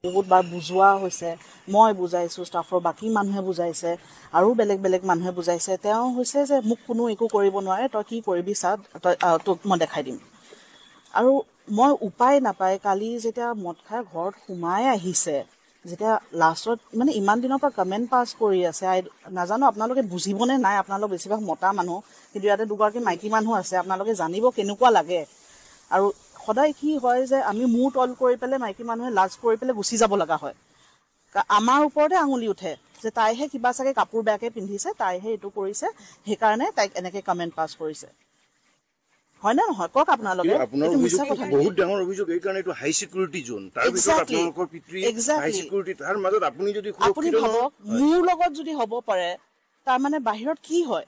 বহুতবাৰ বুজোৱা হৈছে, মই বুজাইছোঁ, ষ্টাফৰ বাকী মানুহে বুজাইছে, আৰু বেলেগ বেলেগ মানুহে বুজাইছে। তেওঁ হৈছে যে মোক কোনো একো কৰিব নোৱাৰে, তই কি কৰিবি চা, তোক মই দেখাই দিম। আৰু মই উপায় নাপায় কালি যেতিয়া মদ খাই ঘৰত সোমাই আহিছে, যেতিয়া লাষ্টত মানে ইমান দিনৰ পৰা কমেণ্ট পাছ কৰি আছে, নাজানো আপোনালোকে বুজিবনে নাই, আপোনালোক বেছিভাগ মতা মানুহ, কিন্তু ইয়াতে দুগৰাকী মাইকী মানুহ আছে, আপোনালোকে জানিব কেনেকুৱা লাগে। আৰু সদায় কি হয় যে আমি মূৰ তল কৰি পেলাই মাইকী মানুহে লাজ কৰি পেলাই গুচি যাব লগা হয়। আমাৰ ওপৰতে আঙুলি উঠে যে তাইহে কিবা চাগে কাপোৰ বেয়াকে পিন্ধিছে, তাইহে এইটো কৰিছে, সেইকাৰণে তাইক এনেকে কমেণ্ট পাছ কৰিছে। হয় নে নহয় কওক আপোনালোকে? আপোনাৰ অভিযোগ বহুত ডাঙৰ অভিযোগ, এই কাৰণে এইটো হাই সিকিউৰিটি জোন, তাৰ ভিতৰত আপোনালোকৰ পিতৃ হাই সিকিউৰিটি, তাৰ মাজত আপুনি যদি আপুনি ভাবক মোৰ লগত যদি হ'ব পাৰে, তাৰ মানে বাহিৰত কি হয়?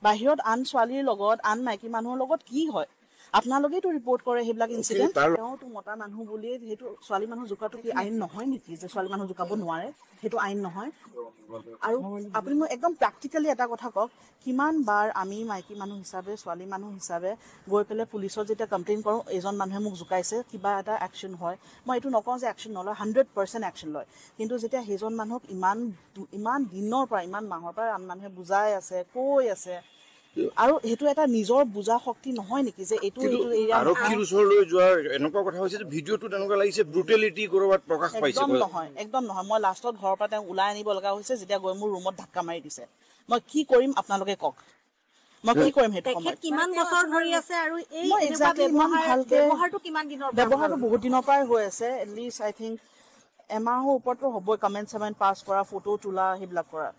বাহিৰত আন ছোৱালীৰ লগত, আন মাইকী মানুহৰ লগত কি হয়? আপোনালোকেইতো ৰিপৰ্ট কৰে সেইবিলাক ইনচিডেণ্ট। তেওঁতো মতা মানুহ বুলিয়ে সেইটো ছোৱালী মানুহ জোকাটো কি আইন নহয় নেকি, যে ছোৱালী মানুহ জোকাব নোৱাৰে? সেইটো আইন নহয়। আৰু আপুনি মোক একদম প্ৰেক্টিকেলি এটা কথা কওক, কিমান বাৰ আমি মাইকী মানুহ হিচাপে, ছোৱালী মানুহ হিচাপে গৈ পেলাই পুলিচত যেতিয়া কমপ্লেইন কৰোঁ, এজন মানুহে মোক জোকাইছে, কিবা এটা একশ্যন হয়, মই এইটো নকওঁ যে একশ্যন নলয়, 100% একশ্যন লয়। কিন্তু যেতিয়া সেইজন মানুহক ইমান দিনৰ পৰা, ইমান মাহৰ পৰা আন মানুহে বুজাই আছে, কৈ আছে, আৰু সেইটো এটা নিজৰ বুজা শক্তি নহয় নেকি যে এইটো এৰিয়া আৰক্ষীৰ ওচৰলৈ যোৱাৰ এনেকুৱা কথা হৈছে যে ভিডিঅ'টো তেনেকুৱা লাগিছে ব্ৰুটেলিটি কৰবাত প্ৰকাশ পাইছে? একদম নহয়, একদম নহয়। মই লাষ্টত ঘৰৰ পৰা তেওঁক ওলাই আনিব লগা হৈছে, যেতিয়া গৈ মোৰ ৰুমত ধাক্কা মাৰি দিছে। মই কি কৰিম আপোনালোকে কওক, মই কি কৰিম? সেইটো সময়ত কিমান বছৰ ধৰি আছে আৰু এই মই এক্সাক্টলি ইমান ভালকে ব্যৱহাৰটো কিমান দিনৰ পৰা? ব্যৱহাৰটো বহুত দিনৰ পৰাই হৈ আছে, এটলিষ্ট আই থিংক এমাহৰ ওপৰতো হ'বই। কমেণ্ট চমেণ্ট পাছ কৰা, ফটো তোলা, সেইবিলাক কৰা।